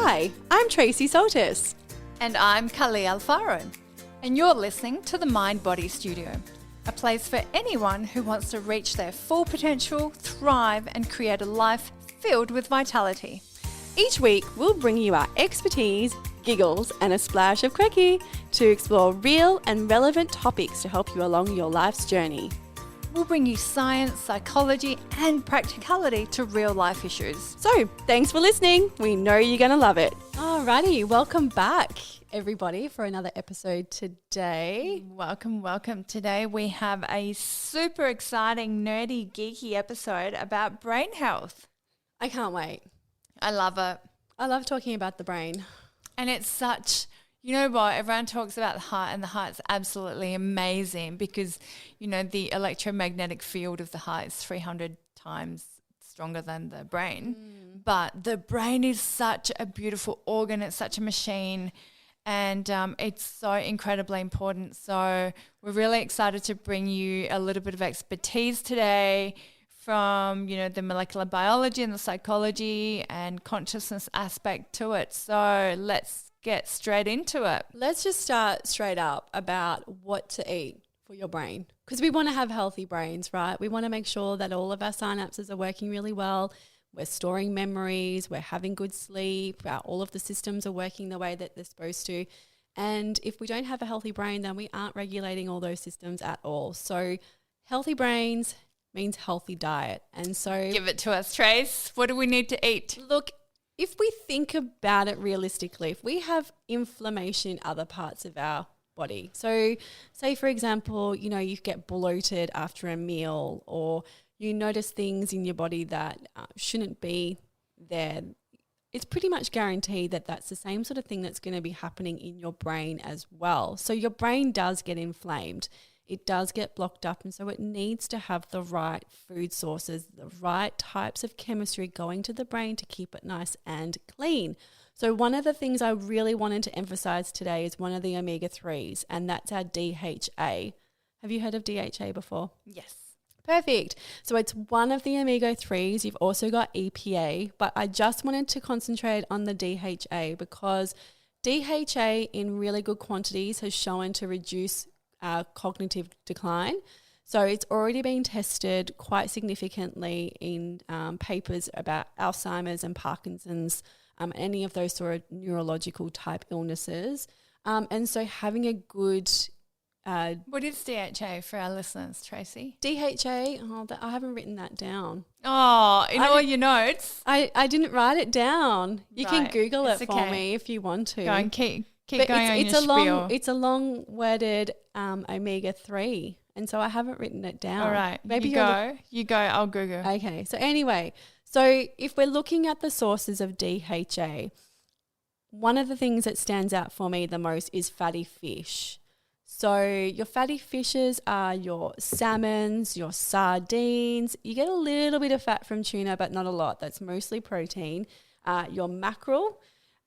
Hi, I'm Tracey Soltis. And I'm Kali Alfaro. And you're listening to the Mind Body Studio, a place for anyone who wants to reach their full potential, thrive, and create a life filled with vitality. Each week, we'll bring you our expertise, giggles, and a splash of quirky to explore real and relevant topics to help you along your life's journey. We'll bring you science, psychology, and practicality to real life issues. So, thanks for listening. We know you're going to love it. Alrighty, welcome back, everybody, for another episode today. Welcome. Today we have a super exciting, nerdy, geeky episode about brain health. I can't wait. I love it. I love talking about the brain. And it's such, you know what, everyone talks about the heart, and the heart's absolutely amazing because, you know, the electromagnetic field of the heart is 300 times stronger than the brain. But the brain is such a beautiful organ. It's such a machine. And it's so incredibly important. So we're really excited to bring you a little bit of expertise today from, you know, the molecular biology and the psychology and consciousness aspect to it. So let's get straight into it. Let's just start straight up about what to eat for your brain, because we want to have healthy brains, right? We want to make sure that all of our synapses are working really well. We're storing memories, we're having good sleep, all of the systems are working the way that they're supposed to. And if we don't have a healthy brain, then we aren't regulating all those systems at all. So healthy brains means healthy diet. And so give it to us, Trace. What do we need to eat? Look, if we think about it realistically, if we have inflammation in other parts of our body, so say for example, you know, you get bloated after a meal, or you notice things in your body that shouldn't be there, it's pretty much guaranteed that that's the same sort of thing that's going to be happening in your brain as well. So your brain does get inflamed. It does get blocked up, and so it needs to have the right food sources, the right types of chemistry going to the brain to keep it nice and clean. So one of the things I really wanted to emphasize today is one of the omega-3s, and that's our DHA. Have you heard of DHA before? Yes. Perfect. So it's one of the omega-3s. You've also got EPA, but I just wanted to concentrate on the DHA because DHA in really good quantities has shown to reduce cognitive decline. So it's already been tested quite significantly in papers about Alzheimer's and Parkinson's, any of those sort of neurological type illnesses. And so having a good... what is DHA for our listeners, Tracey? DHA, I haven't written that down. Oh, in all your notes? I didn't write it down. You can Google it for okay. me if you want to. Go and keep But going on it's your a spiel. It's a long-worded omega-3, and so I haven't written it down. All right, maybe you go, I'll Google. Okay, so anyway, so if we're looking at the sources of DHA, one of the things that stands out for me the most is fatty fish. So your fatty fishes are your salmons, your sardines. You get a little bit of fat from tuna, but not a lot. That's mostly protein. Your mackerel.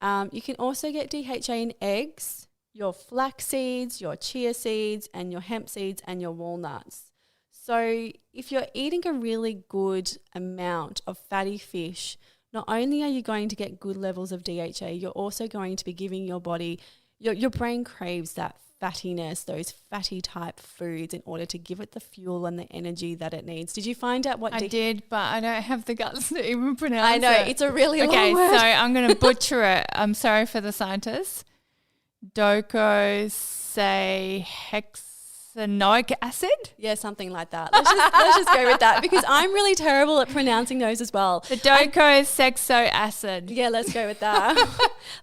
You can also get DHA in eggs, your flax seeds, your chia seeds, and your hemp seeds, and your walnuts. So if you're eating a really good amount of fatty fish, not only are you going to get good levels of DHA, you're also going to be giving your body, your brain craves that fattiness, those fatty type foods in order to give it the fuel and the energy that it needs. Did you find out what I did, but I don't have the guts to even pronounce it. I know, it's a really long word. Okay, so I'm going to butcher it. I'm sorry for the scientists. Docosahexaenoic acid? Yeah, something like that. Let's just go with that because I'm really terrible at pronouncing those as well. The docosahexaenoic acid. Yeah, let's go with that.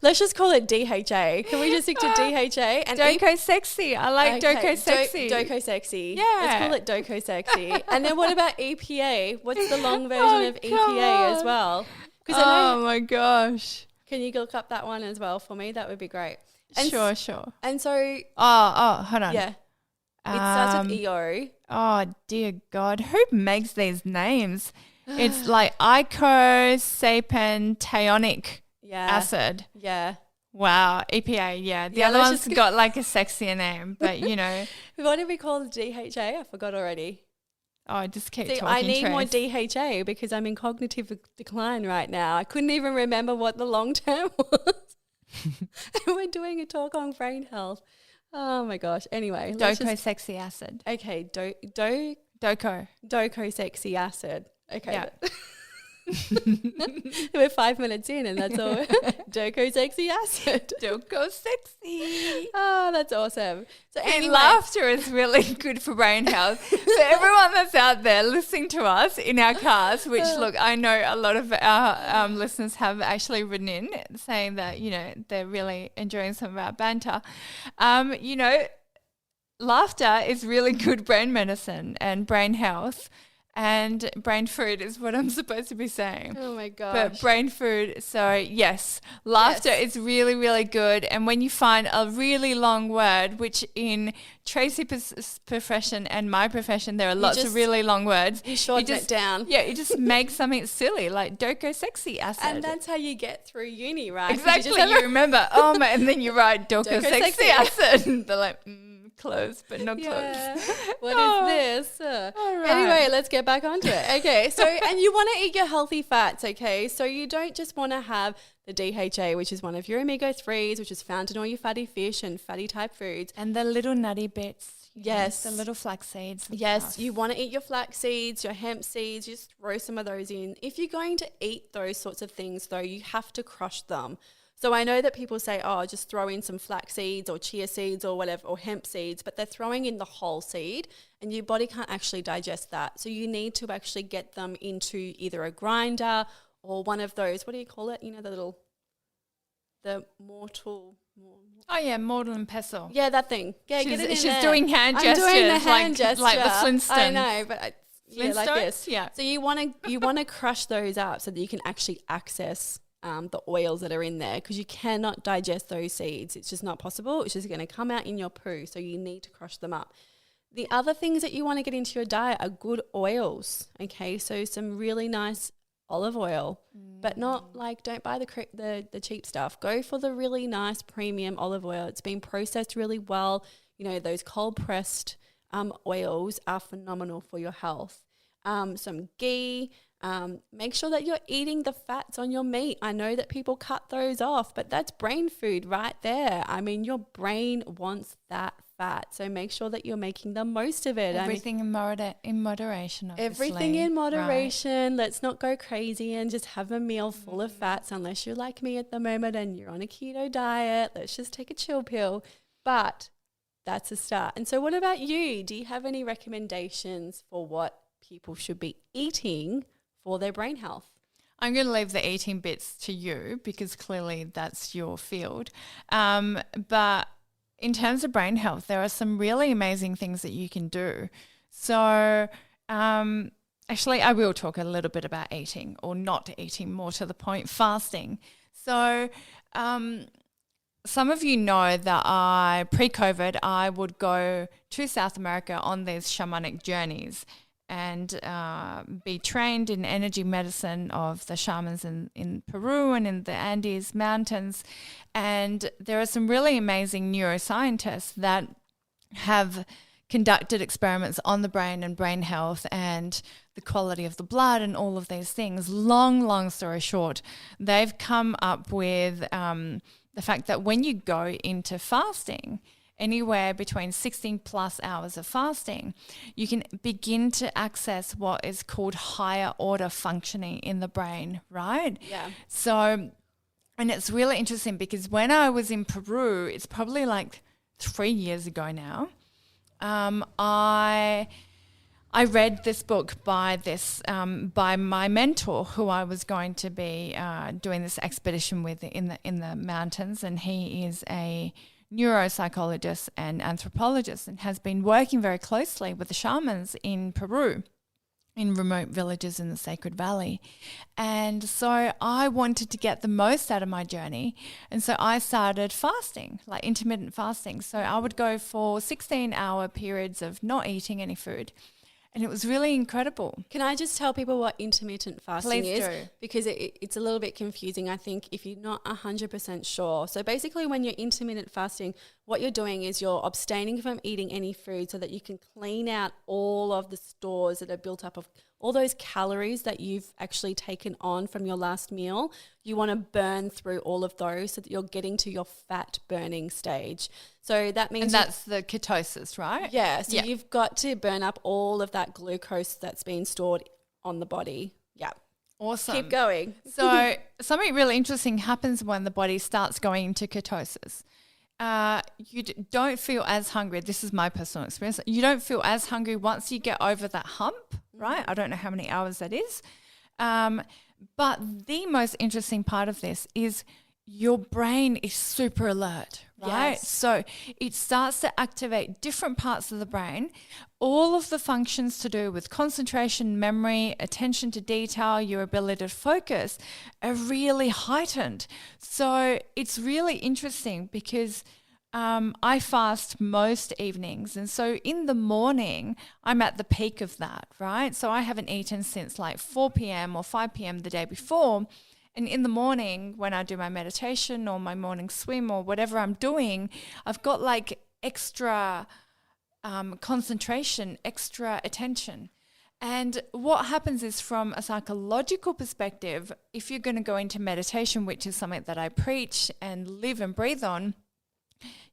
Let's just call it DHA. Can we just stick to DHA? And Doco-sexy. I like doco-sexy. Doco-sexy. Yeah. Let's call it doco-sexy. And then what about EPA? What's the long version of EPA as well? Oh my gosh. Can you look up that one as well for me? That would be great. And Sure. And so... hold on. Yeah. It starts with EO. Oh, dear God. Who makes these names? It's like icosapentaenoic acid. Yeah. Wow. EPA, yeah. The other one's got like a sexier name, but you know. What did we call the DHA? I forgot already. Oh, just keep See, talking, I need more Trace. DHA because I'm in cognitive decline right now. I couldn't even remember what the long term was. And we're doing a talk on brain health. Oh my gosh. Anyway, Docosexy acid. Okay, Doco. docosexy acid. Okay. Yeah. We're 5 minutes in and that's all. Docosexy acid. Docosexy. Oh, that's awesome. So And anyway, laughter is really good for brain health. So everyone that's out there listening to us in our cars, which look, I know a lot of our listeners have actually written in saying that, you know, they're really enjoying some of our banter. You know, laughter is really good brain medicine and brain health. And brain food is what I'm supposed to be saying. oh my gosh. But brain food, so yes, laughter is really, really good. And when you find a really long word, which in Tracey's profession and my profession, there are lots of really long words. You shorten it down. Yeah, you just make something silly like docosexy acid. And that's how you get through uni, right? Exactly. You remember, and then you write docosexy acid. They're like, close, but not close. What is this? All right. Anyway, let's get back onto it. Okay, so, and you want to eat your healthy fats, okay? So you don't just want to have the DHA, which is one of your omega-3s, which is found in all your fatty fish and fatty type foods. And the little nutty bits. Yes. The little flax seeds. Yes, you want to eat your flax seeds, your hemp seeds, just throw some of those in. If you're going to eat those sorts of things, though, you have to crush them. So I know that people say, oh, just throw in some flax seeds or chia seeds or whatever, or hemp seeds, but they're throwing in the whole seed and your body can't actually digest that. So you need to actually get them into either a grinder or one of those, what do you call it? You know, the mortal. Oh, yeah, mortar and pestle. Yeah, that thing. Yeah, get it in She's there. doing hand gestures. I'm doing the hand gesture. Like the Flintstones. I know, but yeah, like this. Yeah. So you want to crush those up so that you can actually access the oils that are in there, because you cannot digest those seeds. It's just not possible. It's just going to come out in your poo. So you need to crush them up. The other things that you want to get into your diet are good oils. Okay, so some really nice olive oil, but not like, don't buy the cheap stuff. Go for the really nice premium olive oil. It's been processed really well. You know, those cold pressed oils are phenomenal for your health. Some ghee. Make sure that you're eating the fats on your meat. I know that people cut those off, but that's brain food right there. I mean, your brain wants that fat. So make sure that you're making the most of it. Everything in moderation, obviously. Everything in moderation. Right. Let's not go crazy and just have a meal full of fats unless you're like me at the moment and you're on a keto diet. Let's just take a chill pill. But that's a start. And so what about you? Do you have any recommendations for what people should be eating for their brain health? I'm going to leave the eating bits to you because clearly that's your field. But in terms of brain health, there are some really amazing things that you can do. So actually, I will talk a little bit about eating or not eating, more to the point, fasting. So some of you know that pre-COVID, I would go to South America on these shamanic journeys and be trained in energy medicine of the shamans in Peru and in the Andes Mountains. And there are some really amazing neuroscientists that have conducted experiments on the brain and brain health and the quality of the blood and all of these things. Long story short, they've come up with the fact that when you go into fasting, anywhere between 16 plus hours of fasting, you can begin to access what is called higher order functioning in the brain, right? Yeah. So, and it's really interesting because when I was in Peru, it's probably like 3 years ago now, I read this book by by my mentor, who I was going to be doing this expedition with in the mountains, and he is a neuropsychologist and anthropologist and has been working very closely with the shamans in Peru, in remote villages in the Sacred Valley. And so I wanted to get the most out of my journey. And so I started fasting, like intermittent fasting. So I would go for 16-hour periods of not eating any food. And it was really incredible. Can I just tell people what intermittent fasting Please is? do. Because it's a little bit confusing, I think, if you're not 100% sure. So basically when you're intermittent fasting, what you're doing is you're abstaining from eating any food so that you can clean out all of the stores that are built up of all those calories that you've actually taken on from your last meal. You want to burn through all of those so that you're getting to your fat burning stage. So that means... And that's the ketosis, right? Yeah. So you've got to burn up all of that glucose that's been stored on the body. Yeah. Awesome. Keep going. So something really interesting happens when the body starts going into ketosis. You don't feel as hungry. This is my personal experience. You don't feel as hungry once you get over that hump, right? I don't know how many hours that is. But the most interesting part of this is your brain is super alert, right? Yes. So it starts to activate different parts of the brain. All of the functions to do with concentration, memory, attention to detail, your ability to focus are really heightened. So it's really interesting because I fast most evenings. And so in the morning, I'm at the peak of that, right? So I haven't eaten since like 4 p.m. or 5 p.m. the day before. And in the morning, when I do my meditation or my morning swim or whatever I'm doing, I've got like extra concentration, extra attention. And what happens is, from a psychological perspective, if you're going to go into meditation, which is something that I preach and live and breathe on,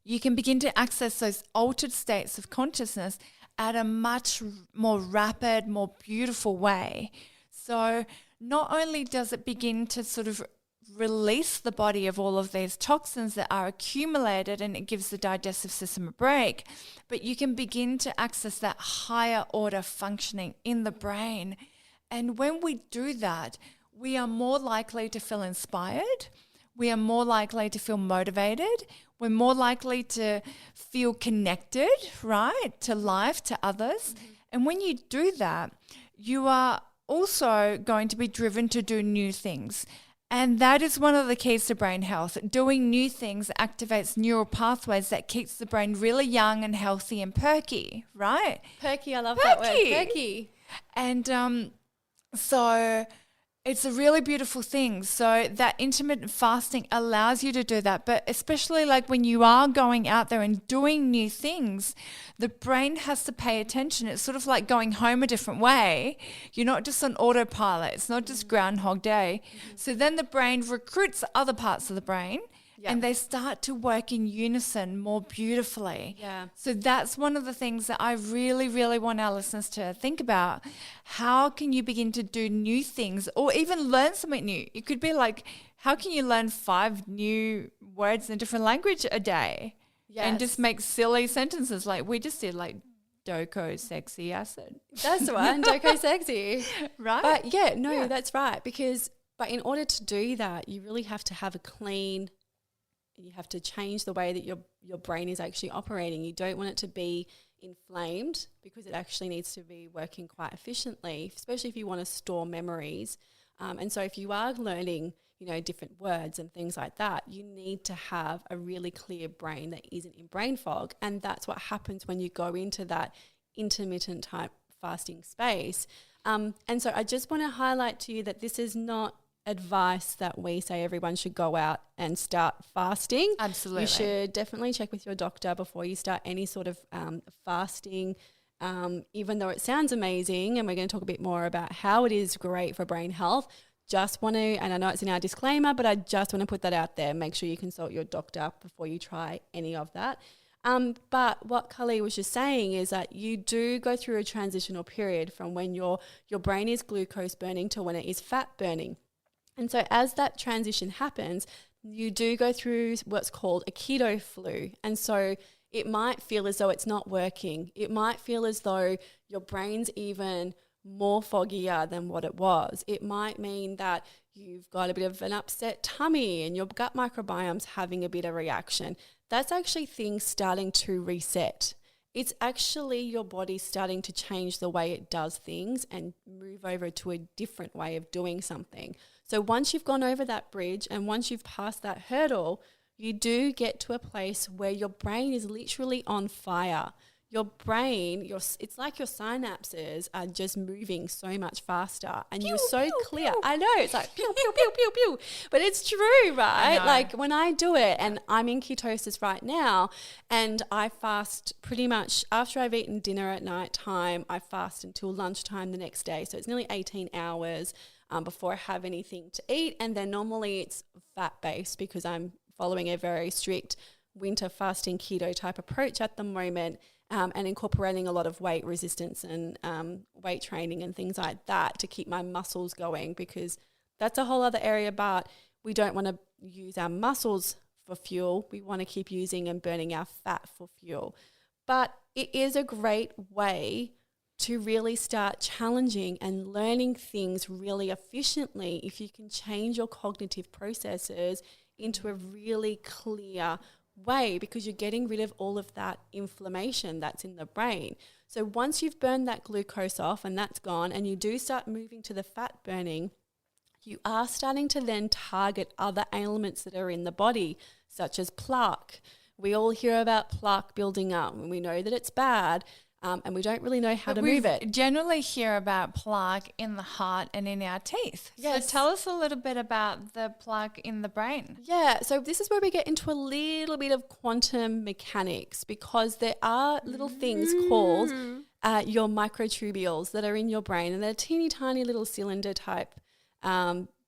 you can begin to access those altered states of consciousness at a much more rapid, more beautiful way. So not only does it begin to sort of release the body of all of these toxins that are accumulated, and it gives the digestive system a break, but you can begin to access that higher order functioning in the brain. And when we do that, we are more likely to feel inspired. We are more likely to feel motivated. We're more likely to feel connected, right, to life, to others. Mm-hmm. And when you do that, you are also going to be driven to do new things. And that is one of the keys to brain health. Doing new things activates neural pathways that keeps the brain really young and healthy and perky, right? Perky, I love that word. Perky. And so it's a really beautiful thing. So that intermittent fasting allows you to do that. But especially like when you are going out there and doing new things, the brain has to pay attention. It's sort of like going home a different way. You're not just on autopilot. It's not just Groundhog Day. Mm-hmm. So then the brain recruits other parts of the brain. Yep. And they start to work in unison more beautifully. Yeah. So that's one of the things that I really, really want our listeners to think about. How can you begin to do new things or even learn something new? It could be like, how can you learn 5 new words in a different language a day? Yes. And just make silly sentences like we just did, like docosexy acid. That's the one, docosexy. Right? But that's right. But in order to do that, you really have to have a clean... You have to change the way that your brain is actually operating. You don't want it to be inflamed because it actually needs to be working quite efficiently, especially if you want to store memories. And so if you are learning, different words and things like that, you need to have a really clear brain that isn't in brain fog. And that's what happens when you go into that intermittent type fasting space. And so I just want to highlight to you that this is not advice that we say everyone should go out and start fasting. Absolutely. You should definitely check with your doctor before you start any sort of fasting, even though it sounds amazing, and we're going to talk a bit more about how it is great for brain health. Just want to, and I know it's in our disclaimer, but I just want to put that out there. Make sure you consult your doctor before you try any of that. But what Kalí was just saying is that you do go through a transitional period from when your brain is glucose burning to when it is fat burning. And so as that transition happens, you do go through what's called a keto flu. And so it might feel as though it's not working. It might feel as though your brain's even more foggier than what it was. It might mean that you've got a bit of an upset tummy and your gut microbiome's having a bit of reaction. That's actually things starting to reset. It's actually your body starting to change the way it does things and move over to a different way of doing something. So once you've gone over that bridge and once you've passed that hurdle, you do get to a place where your brain is literally on fire. your brain, it's like your synapses are just moving so much faster, and you're so clear. Pew. I know, it's like pew, pew, pew, pew, pew. But it's true, right? Like when I do it, and I'm in ketosis right now, and I fast pretty much after I've eaten dinner at night time, I fast until lunchtime the next day. So it's nearly 18 hours before I have anything to eat. And then normally it's fat-based because I'm following a very strict winter fasting keto type approach at the moment. And incorporating a lot of weight resistance and weight training and things like that to keep my muscles going, because that's a whole other area. But we don't want to use our muscles for fuel. We want to keep using and burning our fat for fuel. But it is a great way to really start challenging and learning things really efficiently if you can change your cognitive processes into a really clear way, because you're getting rid of all of that inflammation that's in the brain. So once you've burned that glucose off and that's gone, and you do start moving to the fat burning, you are starting to then target other ailments that are in the body, such as plaque. We all hear about plaque building up, and we know that it's bad. And we don't really know how to move it. Generally hear about plaque in the heart and in our teeth. Yes. So tell us a little bit about the plaque in the brain. Yeah, so this is where we get into a little bit of quantum mechanics, because there are little things called your microtubules that are in your brain, and they're teeny tiny little cylinder type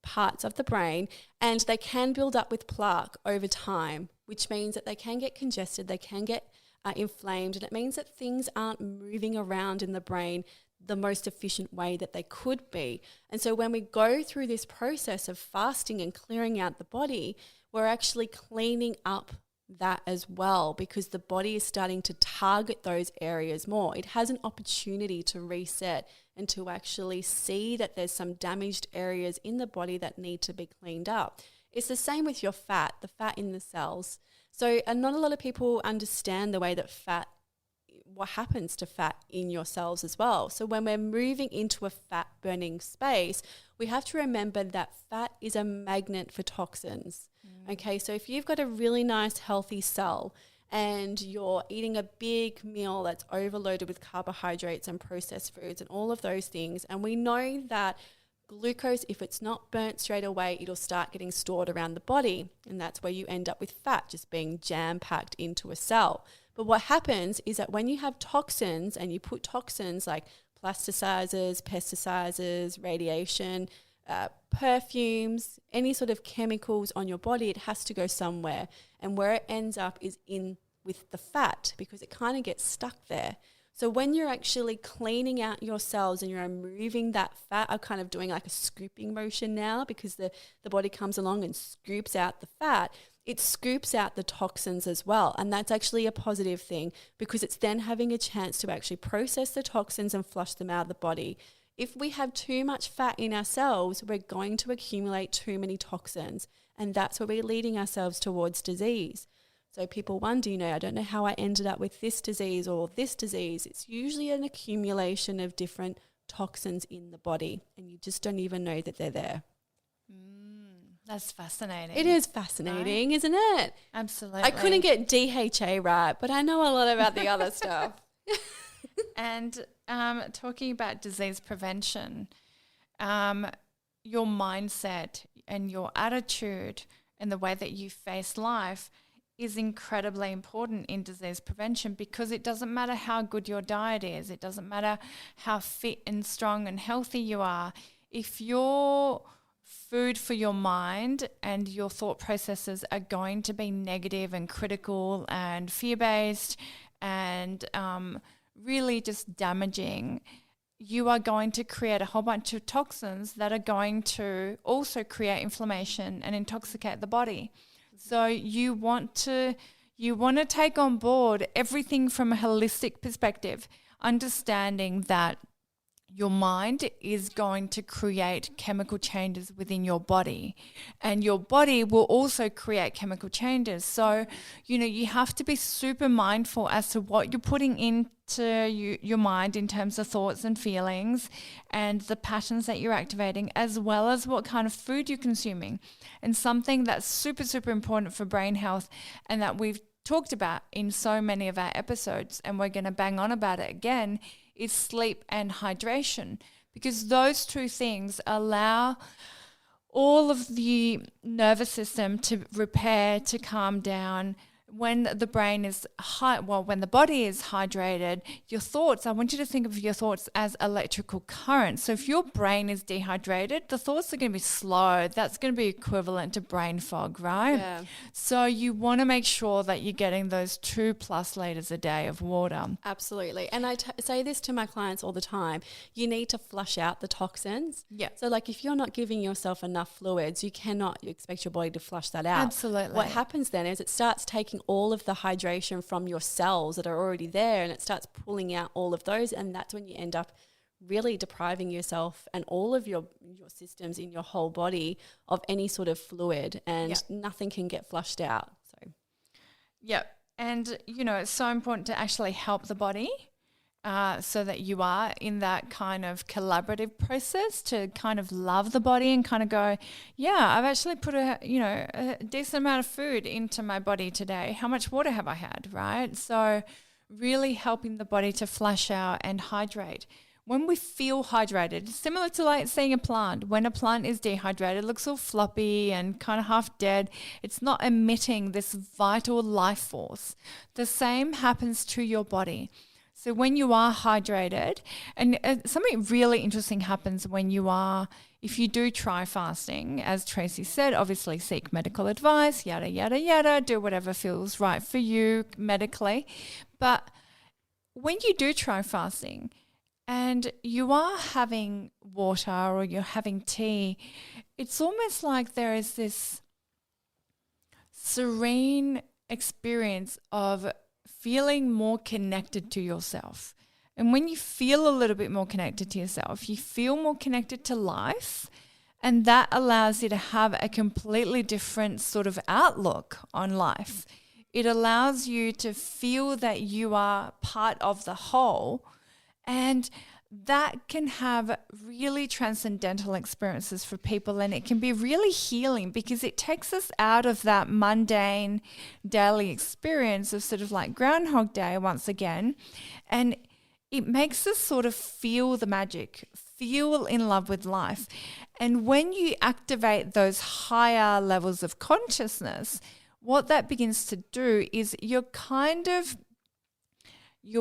parts of the brain, and they can build up with plaque over time, which means that they can get congested, they can get inflamed, and it means that things aren't moving around in the brain the most efficient way that they could be. And so when we go through this process of fasting and clearing out the body, we're actually cleaning up that as well, because the body is starting to target those areas more. It has an opportunity to reset and to actually see that there's some damaged areas in the body that need to be cleaned up. It's the same with your fat, the fat in the cells. So, and not a lot of people understand the way that what happens to fat in your cells as well. So when we're moving into a fat burning space, we have to remember that fat is a magnet for toxins. Okay, so if you've got a really nice healthy cell and you're eating a big meal that's overloaded with carbohydrates and processed foods and all of those things, and we know that glucose, if it's not burnt straight away, it'll start getting stored around the body, and that's where you end up with fat just being jam-packed into a cell. But what happens is that when you have toxins, and you put toxins like plasticizers, pesticides, radiation, perfumes, any sort of chemicals on your body, it has to go somewhere. And where it ends up is in with the fat, because it kind of gets stuck there. So when you're actually cleaning out your cells and you're removing that fat, I'm kind of doing like a scooping motion now, because the body comes along and scoops out the fat. It scoops out the toxins as well. And that's actually a positive thing, because it's then having a chance to actually process the toxins and flush them out of the body. If we have too much fat in our cells, we're going to accumulate too many toxins. And that's where we're leading ourselves towards disease. So people wonder, I don't know how I ended up with this disease or this disease. It's usually an accumulation of different toxins in the body, and you just don't even know that they're there. That's fascinating. It is fascinating, isn't it? Absolutely. I couldn't get DHA right, but I know a lot about the other stuff. And talking about disease prevention, your mindset and your attitude and the way that you face life is incredibly important in disease prevention, because it doesn't matter how good your diet is. It doesn't matter how fit and strong and healthy you are. If your food for your mind and your thought processes are going to be negative and critical and fear-based and really just damaging, you are going to create a whole bunch of toxins that are going to also create inflammation and intoxicate the body. So you want to take on board everything from a holistic perspective, understanding that your mind is going to create chemical changes within your body, and your body will also create chemical changes. So, you have to be super mindful as to what you're putting into your mind in terms of thoughts and feelings and the patterns that you're activating, as well as what kind of food you're consuming. And something that's super, super important for brain health, and that we've talked about in so many of our episodes, and we're going to bang on about it again, is sleep and hydration, because those two things allow all of the nervous system to repair, to calm down. When the brain is when the body is hydrated, your thoughts, I want you to think of your thoughts as electrical currents. So if your brain is dehydrated, the thoughts are going to be slow. That's going to be equivalent to brain fog, right? Yeah. So you want to make sure that you're getting those 2+ liters a day of water. Absolutely. And I say this to my clients all the time. You need to flush out the toxins. Yeah. So like if you're not giving yourself enough fluids, you cannot expect your body to flush that out. Absolutely. What happens then is it starts taking all of the hydration from your cells that are already there, and it starts pulling out all of those, and that's when you end up really depriving yourself and all of your systems in your whole body of any sort of fluid, and nothing can get flushed out. So and it's so important to actually help the body so that you are in that kind of collaborative process to kind of love the body and kind of go, I've actually put a decent amount of food into my body today. How much water have I had, right? So really helping the body to flush out and hydrate. When we feel hydrated, similar to like seeing a plant, when a plant is dehydrated, it looks all floppy and kind of half dead. It's not emitting this vital life force. The same happens to your body. So when you are hydrated, and something really interesting happens if you do try fasting, as Tracey said, obviously seek medical advice, yada, yada, yada, do whatever feels right for you medically. But when you do try fasting and you are having water or you're having tea, it's almost like there is this serene experience of feeling more connected to yourself. And when you feel a little bit more connected to yourself, you feel more connected to life, and that allows you to have a completely different sort of outlook on life. It allows you to feel that you are part of the whole, and that can have really transcendental experiences for people, and it can be really healing because it takes us out of that mundane daily experience of sort of like Groundhog Day once again, and it makes us sort of feel the magic, feel in love with life. And when you activate those higher levels of consciousness, what that begins to do is you're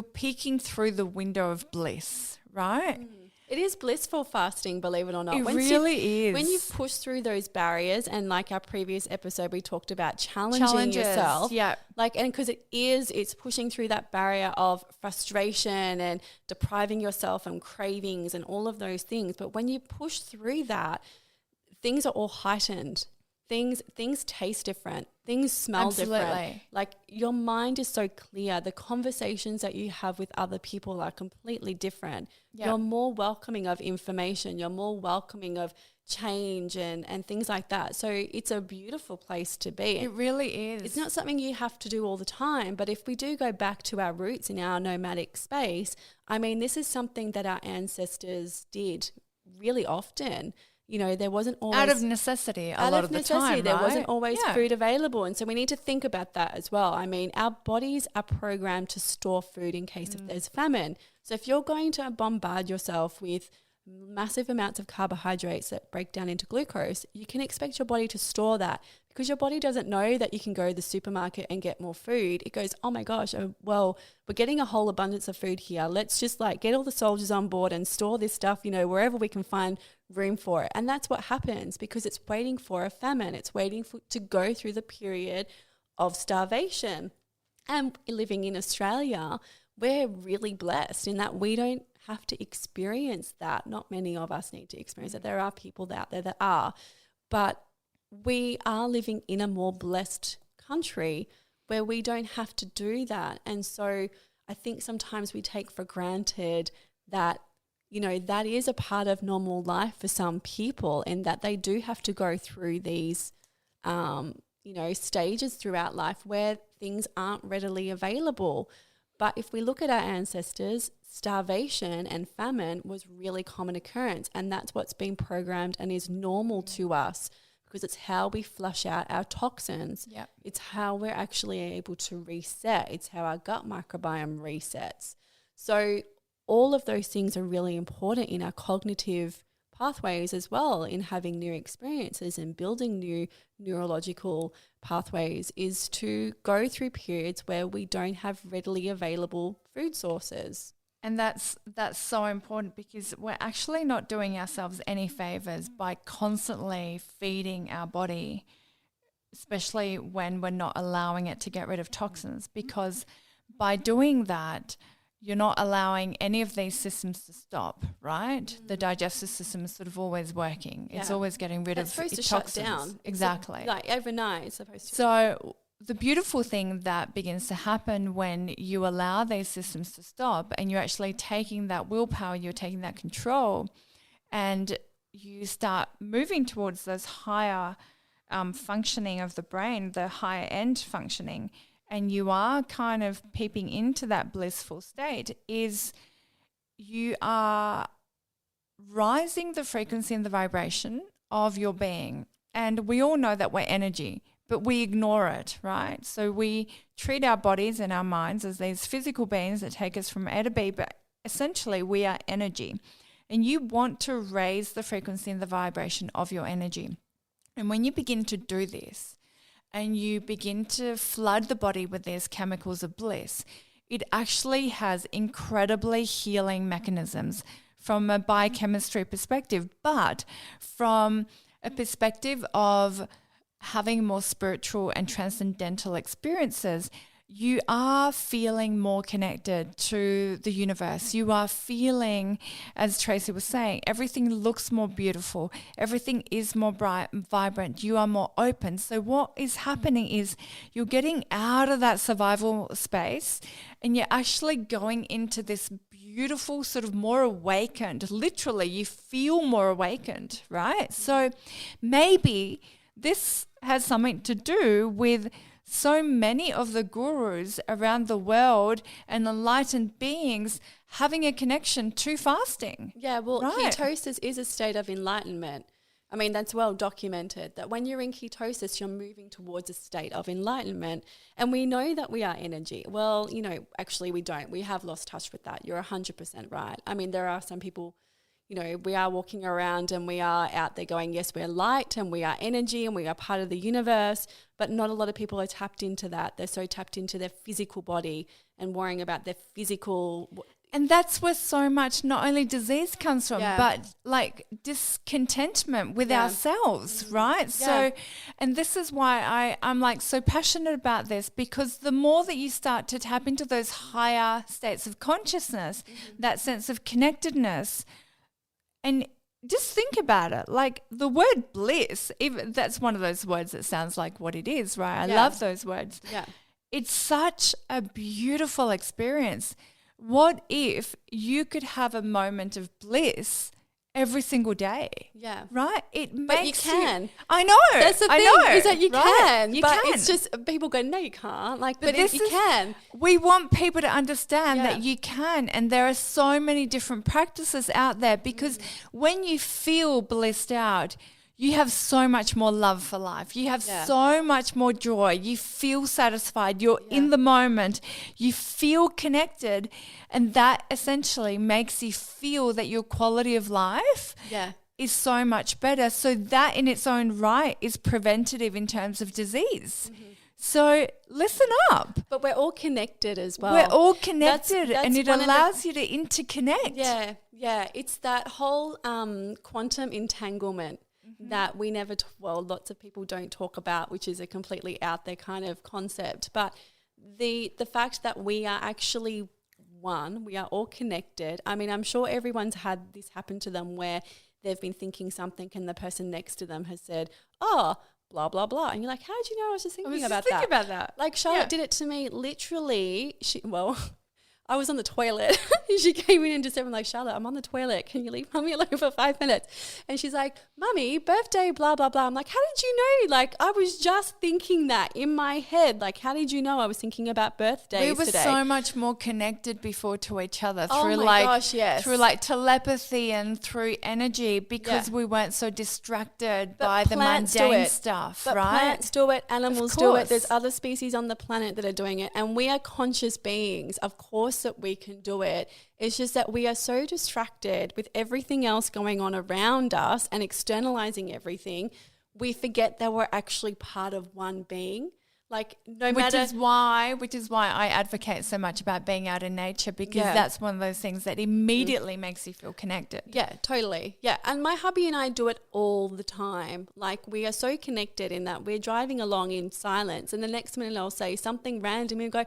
peeking through the window of bliss, right? It is blissful fasting, believe it or not. It really is. When you push through those barriers, and like our previous episode, we talked about challenging yourself. Yeah. And because it's pushing through that barrier of frustration and depriving yourself and cravings and all of those things. But when you push through that, things are all heightened. Things taste different. Things smell different. Like your mind is so clear. The conversations that you have with other people are completely different. Yep. You're more welcoming of information. You're more welcoming of change and things like that. So it's a beautiful place to be. It really is. It's not something you have to do all the time. But if we do go back to our roots in our nomadic space, I mean, this is something that our ancestors did really often. There wasn't always... Out of necessity a lot of the time, there right? wasn't always food available. And so we need to think about that as well. I mean, our bodies are programmed to store food in case if there's famine. So if you're going to bombard yourself with massive amounts of carbohydrates that break down into glucose, you can expect your body to store that because your body doesn't know that you can go to the supermarket and get more food. It goes, oh my gosh, we're getting a whole abundance of food here. Let's just get all the soldiers on board and store this stuff, wherever we can find room for it. And that's what happens because it's waiting for a famine. It's waiting to go through the period of starvation. And living in Australia, we're really blessed in that we don't have to experience that. Not many of us need to experience it. There are people out there that are, but we are living in a more blessed country where we don't have to do that. And so I think sometimes we take for granted that, that is a part of normal life for some people, and that they do have to go through these, stages throughout life where things aren't readily available. But if we look at our ancestors, starvation and famine was really common occurrence, and that's what's been programmed and is normal to us because it's how we flush out our toxins. Yep. It's how we're actually able to reset. It's how our gut microbiome resets. So all of those things are really important in our cognitive pathways as well, in having new experiences and building new neurological pathways, is to go through periods where we don't have readily available food sources. And that's so important, because we're actually not doing ourselves any favors by constantly feeding our body, especially when we're not allowing it to get rid of toxins, because by doing that, you're not allowing any of these systems to stop, right? The digestive system is sort of always working. Yeah. It's always getting rid of toxins. It's supposed to shut down. Exactly. Like overnight, it's supposed to. So the beautiful thing that begins to happen when you allow these systems to stop, and you're actually taking that willpower, you're taking that control, and you start moving towards those higher functioning of the brain, the higher end functioning, and you are kind of peeping into that blissful state, is you are rising the frequency and the vibration of your being. And we all know that we're energy, but we ignore it, right? So we treat our bodies and our minds as these physical beings that take us from A to B, but essentially we are energy. And you want to raise the frequency and the vibration of your energy. And when you begin to do this, and you begin to flood the body with these chemicals of bliss, it actually has incredibly healing mechanisms from a biochemistry perspective, but from a perspective of having more spiritual and transcendental experiences, you are feeling more connected to the universe. You are feeling, as Tracey was saying, everything looks more beautiful. Everything is more bright and vibrant. You are more open. So what is happening is you're getting out of that survival space, and you're actually going into this beautiful sort of more awakened. Literally, you feel more awakened, right? So maybe this has something to do with so many of the gurus around the world and enlightened beings having a connection to fasting. Yeah, well, right. Ketosis is a state of enlightenment. I mean, that's well documented, that when you're in ketosis, you're moving towards a state of enlightenment. And we know that we are energy. Well, you know, actually we don't. We have lost touch with that. You're 100% right. I mean, there are some people, you know, we are walking around and we are out there going, yes, we're light and we are energy and we are part of the universe, but not a lot of people are tapped into that. They're so tapped into their physical body and worrying about their physical. And that's where so much not only disease comes from, but like discontentment with ourselves, right? Yeah. So, and this is why I'm like so passionate about this, because the more that you start to tap into those higher states of consciousness, that sense of connectedness, and just think about it, like the word bliss, even that's one of those words that sounds like what it is, right? I love those words. Yeah. It's such a beautiful experience. What if you could have a moment of bliss every single day? Yeah. Right? It makes But you can. I know. That's the thing, is that you can. You but can. It's just people go, no, you can't. Like, but you can. We want people to understand that you can. And there are so many different practices out there, because when you feel blissed out, you have so much more love for life. You have so much more joy. You feel satisfied. You're in the moment. You feel connected. And that essentially makes you feel that your quality of life is so much better. So that in its own right is preventative in terms of disease. So listen up. But we're all connected as well. We're all connected, and it allows you to interconnect. Yeah, yeah. It's that whole quantum entanglement that we never, lots of people don't talk about, which is a completely out there kind of concept. But the fact that we are actually one, we are all connected. I mean, I'm sure everyone's had this happen to them where they've been thinking something and the person next to them has said, oh, blah, blah, blah. And you're like, how did you know I was just thinking about that? About that. Like Charlotte did it to me literally. I was on the toilet. She came in and just said, like, Charlotte, I'm on the toilet. Can you leave Mummy alone for 5 minutes? And she's like, Mummy, birthday, blah, blah, blah. I'm like, how did you know? Like, I was just thinking that in my head. Like, how did you know I was thinking about birthdays We were today? so much more connected before to each other Oh through my gosh, yes. through like telepathy and through energy because we weren't so distracted by the mundane stuff, but right? Plants do it, animals do it. There's course. other species on the planet that are doing it, and we are conscious beings. Of course that we can do it. It's just that we are so distracted with everything else going on around us and externalizing everything, we forget that we're actually part of one being. Like which is why I advocate so much about being out in nature, because that's one of those things that immediately makes you feel connected. Yeah, totally. Yeah. And my hubby and I do it all the time. Like, we are so connected in that we're driving along in silence, and the next minute I'll say something random and go,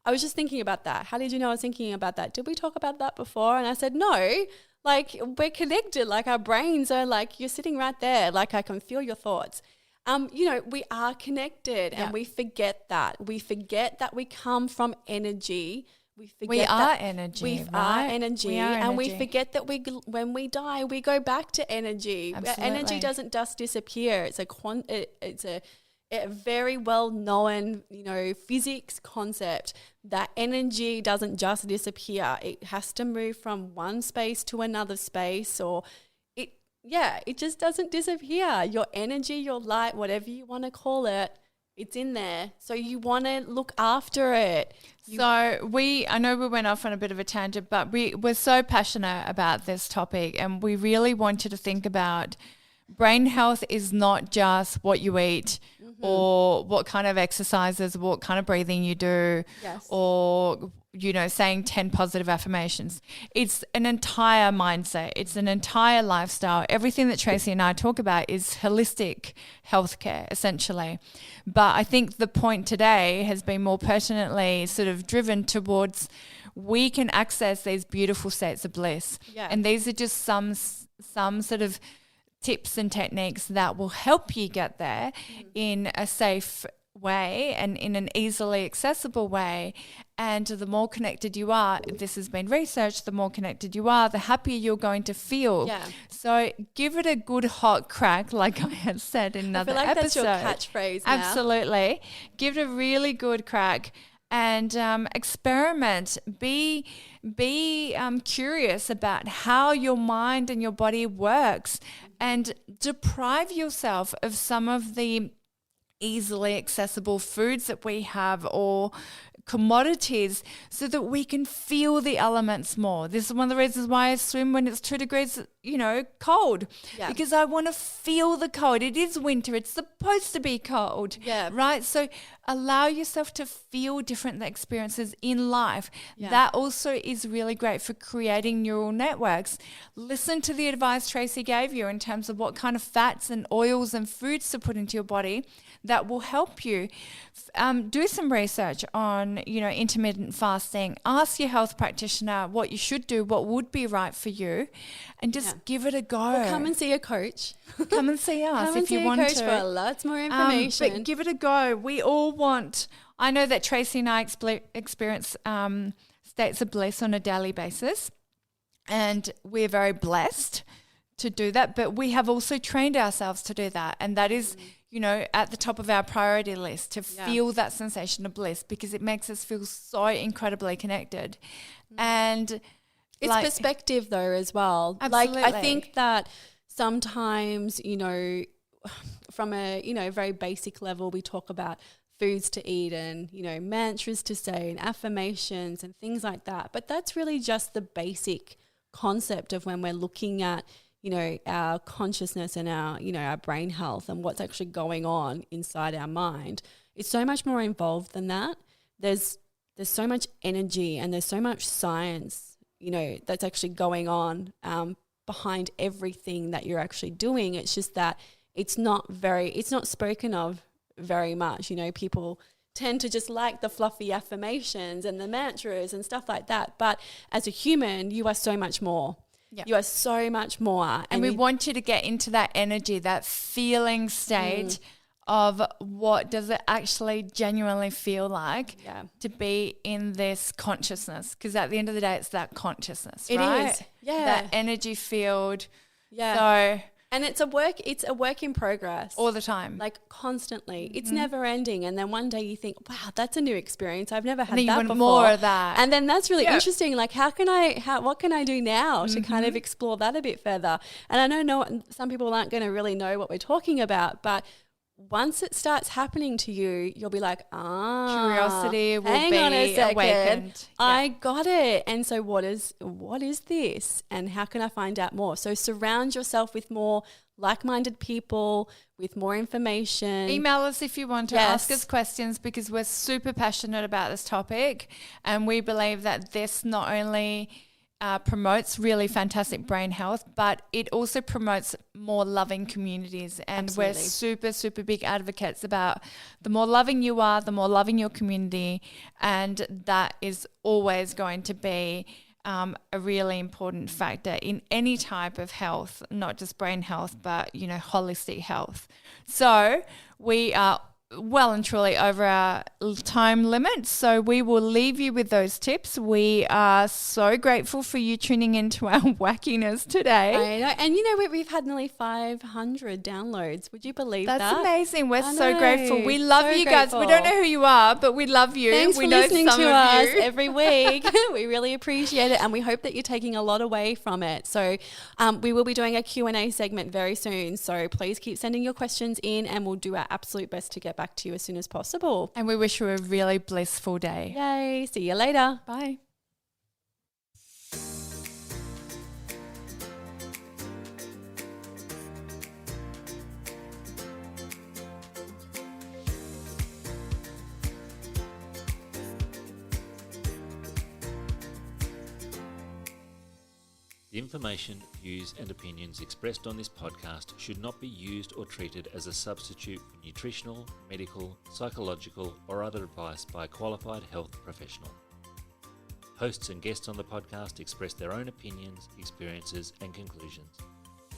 I was just thinking about that. How did you know I was thinking about that? Did we talk about that before? And I said, no, like, we're connected. Like, our brains are like, you're sitting right there. Like, I can feel your thoughts. We are connected, and we forget that. We forget that we come from energy. We forget we are that energy. We right? are energy, we are and energy. we forget that when we die, we go back to energy. Absolutely. Energy doesn't just disappear. It's a very well known, physics concept that energy doesn't just disappear. It has to move from one space to another space, or it just doesn't disappear. Your energy, your light, whatever you want to call it, it's in there. So you want to look after it. I know we went off on a bit of a tangent, but we're so passionate about this topic, and we really want you to think about brain health is not just what you eat or what kind of exercises, what kind of breathing you do, or, saying 10 positive affirmations. It's an entire mindset. It's an entire lifestyle. Everything that Tracey and I talk about is holistic healthcare, essentially. But I think the point today has been more pertinently sort of driven towards we can access these beautiful states of bliss. Yeah. And these are just some sort of tips and techniques that will help you get there in a safe way and in an easily accessible way. And the more connected you are, this has been researched, the more connected you are, the happier you're going to feel. Yeah. So give it a good hot crack, like I had said in another I feel like episode. that's your catchphrase now. Absolutely. Give it a really good crack and experiment. Be curious about how your mind and your body works, and deprive yourself of some of the easily accessible foods that we have or commodities, so that we can feel the elements more. This is one of the reasons why I swim when it's 2 degrees, cold, because I want to feel the cold. It is winter. It's supposed to be cold, right? So allow yourself to feel different experiences in life. That also is really great for creating neural networks. Listen to the advice Tracey gave you in terms of what kind of fats and oils and foods to put into your body. That will help you. Do some research on, intermittent fasting. Ask your health practitioner what you should do, what would be right for you, and just give it a go. Or come and see a coach. Come and see us Come if you want and see to. a coach for lots more information. But give it a go. We all want. I know that Tracey and I experience states of bliss on a daily basis, and we're very blessed to do that. But we have also trained ourselves to do that, and that is at the top of our priority list, to feel that sensation of bliss, because it makes us feel so incredibly connected. And it's perspective though as well. Absolutely. Like, I think that sometimes, from a, very basic level, we talk about foods to eat and, mantras to say and affirmations and things like that. But that's really just the basic concept of when we're looking at, our consciousness and our, our brain health and what's actually going on inside our mind. It's so much more involved than that. There's so much energy and there's so much science, that's actually going on behind everything that you're actually doing. It's just that it's not spoken of very much. People tend to just like the fluffy affirmations and the mantras and stuff like that. But as a human, you are so much more. Yep. You are so much more. And we want you to get into that energy, that feeling state of what does it actually genuinely feel like Yeah. to be in this consciousness, because at the end of the day it's that consciousness, It right? is. Yeah. That energy field. Yeah. So And it's a work in progress. all the time. Like constantly. It's never ending. And then one day you think, wow, that's a new experience. I've never had then you that want before. more of that. And then that's really Yeah. interesting. Like what can I do now to kind of explore that a bit further? And I know some people aren't going to really know what we're talking about, but once it starts happening to you, you'll be like, Curiosity will hang be on a second. awakened. I got it. And so what is this? And how can I find out more? So surround yourself with more like-minded people, with more information. Email us if you want to ask us questions, because we're super passionate about this topic, and we believe that this not only promotes really fantastic brain health, but it also promotes more loving communities. And Absolutely. we're super, super big advocates about the more loving you are, the more loving your community. And that is always going to be a really important factor in any type of health, not just brain health, but, holistic health. So we are well and truly over our time limit, so we will leave you with those tips. We are so grateful for you tuning into our wackiness today. I know. And we've had nearly 500 downloads. Would you believe that? That's amazing. We're I so know. grateful. We love So you guys. We don't know who you are, but we love you. Thanks we for know listening some to of us you. every week. We really appreciate it, and we hope that you're taking a lot away from it. So we will be doing a Q&A segment very soon, so please keep sending your questions in, and we'll do our absolute best to get back to you as soon as possible. And we wish you a really blissful day. Yay. See you later. Bye. The information, views and opinions expressed on this podcast should not be used or treated as a substitute for nutritional, medical, psychological or other advice by a qualified health professional. Hosts and guests on the podcast express their own opinions, experiences and conclusions.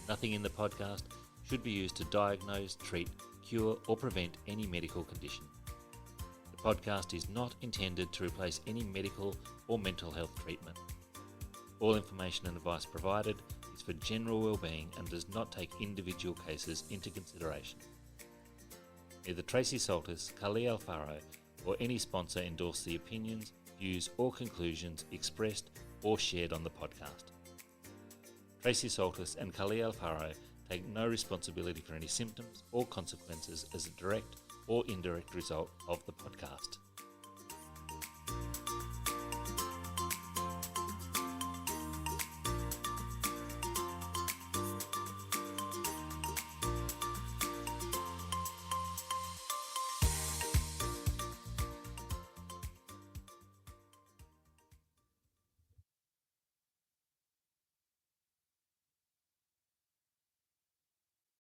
Nothing in the podcast should be used to diagnose, treat, cure or prevent any medical condition. The podcast is not intended to replace any medical or mental health treatment. All information and advice provided is for general well-being and does not take individual cases into consideration. Neither Tracey Saltis, Kali Alfaro, or any sponsor endorse the opinions, views or conclusions expressed or shared on the podcast. Tracey Saltis and Kali Alfaro take no responsibility for any symptoms or consequences as a direct or indirect result of the podcast.